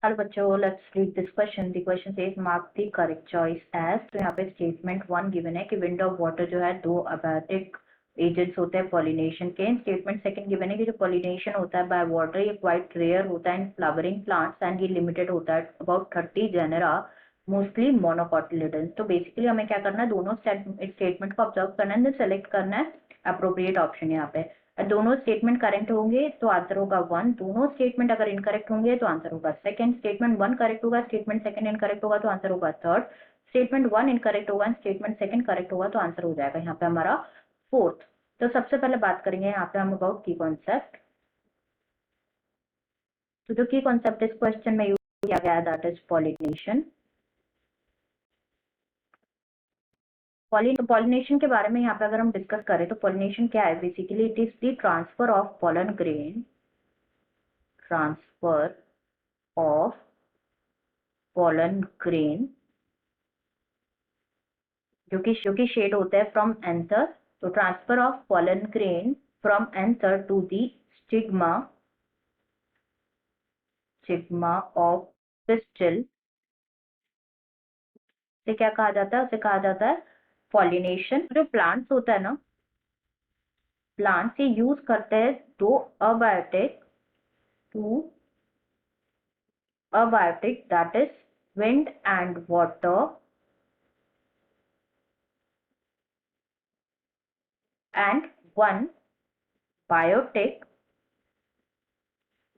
Hello बच्चों, let's read this question. The question says mark the correct choice as. तो यहाँ पे statement 1 given है कि विंड ऑफ वाटर जो है दो अबायोटिक एजेंट्स होते हैं पॉलिनेशन के। स्टेटमेंट सेकंड गिवन है कि जो पॉलिनेशन होता है बाय वाटर ये क्वाइट रेयर होता है इन फ्लावरिंग प्लांट्स एंड ये लिमिटेड होता है अबाउट 30 जेनेरा मोस्टली मोनोकोटिलिडन्स। तो बेसिकली हमें क्या करना है, दोनों स्टेटमेंट को ऑब्जर्व करना है, सेलेक्ट करना है अप्रोप्रिएट ऑप्शन। यहाँ पे दोनों स्टेटमेंट करेक्ट होंगे तो आंसर होगा 1, दोनों स्टेटमेंट अगर इनकरेक्ट होंगे तो आंसर होगा सेकंड। स्टेटमेंट 1 करेक्ट होगा, स्टेटमेंट सेकंड इनकरेक्ट होगा तो आंसर होगा थर्ड। स्टेटमेंट 1 इनकरेक्ट होगा, स्टेटमेंट सेकंड करेक्ट होगा तो आंसर हो जाएगा यहाँ पे हमारा फोर्थ। तो सबसे पहले बात करेंगे यहाँ पे हम अबाउट की कॉन्सेप्ट। तो जो की कॉन्सेप्ट इस क्वेश्चन में यूज किया गया है दैट इज पॉलिनेशन। पॉलिनेशन के बारे में यहाँ पे अगर हम डिस्कस करें तो पॉलिनेशन क्या है, basically it is the transfer of pollen grain, transfer of pollen grain जो कि शेड होता है फ्रॉम एंथर। तो transfer of pollen grain from anther to the stigma of pistil से क्या कहा जाता है, उसे कहा जाता है पॉलिनेशन। जो प्लांट्स होता है ना, प्लांट्स ये यूज करते हैं दो abiotic that is wind and water and one biotic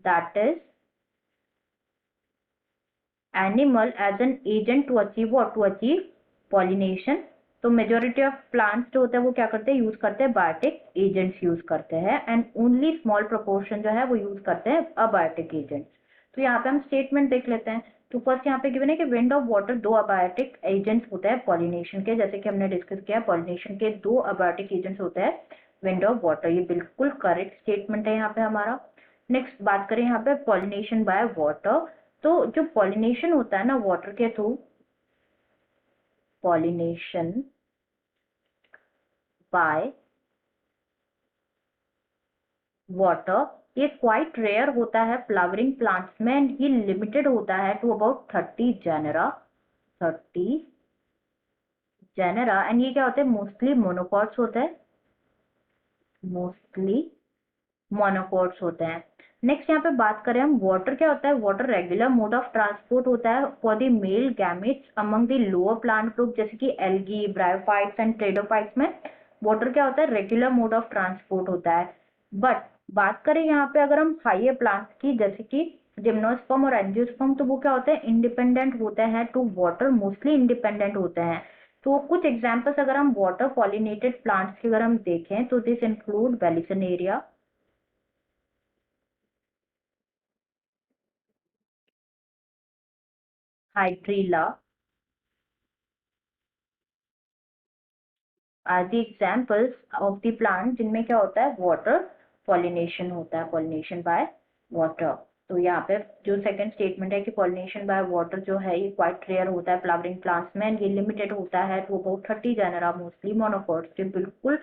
that is animal as an agent to achieve what, to achieve pollination। तो मेजोरिटी ऑफ प्लांट्स जो होते हैं वो क्या करते हैं, यूज करते हैं बायोटिक एजेंट्स यूज करते हैं एंड ओनली स्मॉल प्रोपोर्शन जो है वो यूज करते हैं अबायोटिक एजेंट्स। तो यहाँ पे हम स्टेटमेंट देख लेते हैं। तो फर्स्ट यहाँ पे गिवन है कि विंड ऑफ वाटर दो अबायोटिक एजेंट्स होते हैं पॉलिनेशन के, जैसे कि हमने डिस्कस किया पॉलिनेशन के दो अबायोटिक एजेंट्स होते हैं विंड ऑफ वाटर। ये बिल्कुल करेक्ट स्टेटमेंट है यहाँ पे हमारा। नेक्स्ट बात करें यहाँ पे पॉलिनेशन बाय वाटर। तो जो पॉलिनेशन होता है ना वाटर के थ्रू, पॉलिनेशन बाय वाटर ये क्वाइट रेयर होता है फ्लावरिंग प्लांट्स में एंड ये लिमिटेड होता है to about 30 genera, 30 genera. And ये क्या होते हैं, मोस्टली मोनोकॉट्स होते हैं, मोस्टली मोनोकॉट्स होते हैं। नेक्स्ट यहाँ पे बात करें हम वाटर क्या होता है, water regular mode of transport होता है for the male gametes among the lower plant group, जैसे कि एल्गी, ब्रायोफाइट्स एंड ट्रेडोफाइट्स में वाटर क्या होता है, रेगुलर मोड ऑफ ट्रांसपोर्ट होता है। बट बात करें यहाँ पे अगर हम हाइयर प्लांट्स की, जैसे कि जिम्नोस्पर्म और एंजियोस्पर्म, तो वो क्या होते हैं, इंडिपेंडेंट होते हैं टू वाटर, मोस्टली इंडिपेंडेंट होते हैं। तो कुछ एग्जांपल्स अगर हम वाटर पॉलिनेटेड प्लांट्स की अगर हम देखें तो this include vallisneria, hydrilla are the examples of the plant जिनमें क्या होता है, वाटर पॉलिनेशन होता है, पॉलिनेशन बाय वाटर। तो यहाँ पे जो सेकंड स्टेटमेंट है कि पॉलिनेशन बाय वाटर जो है ये क्वाइट रेयर होता है फ्लावरिंग प्लांट्स में, ये लिमिटेड होता है to about 30 genera mostly monocots. ये बिल्कुल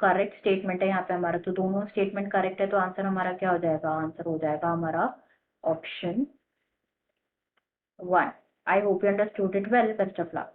करेक्ट स्टेटमेंट है यहाँ पे हमारा। तो दोनों स्टेटमेंट करेक्ट है तो आंसर हमारा क्या हो जाएगा, आंसर हो जाएगा हमारा option 1। I hope you understood it well. Best of luck.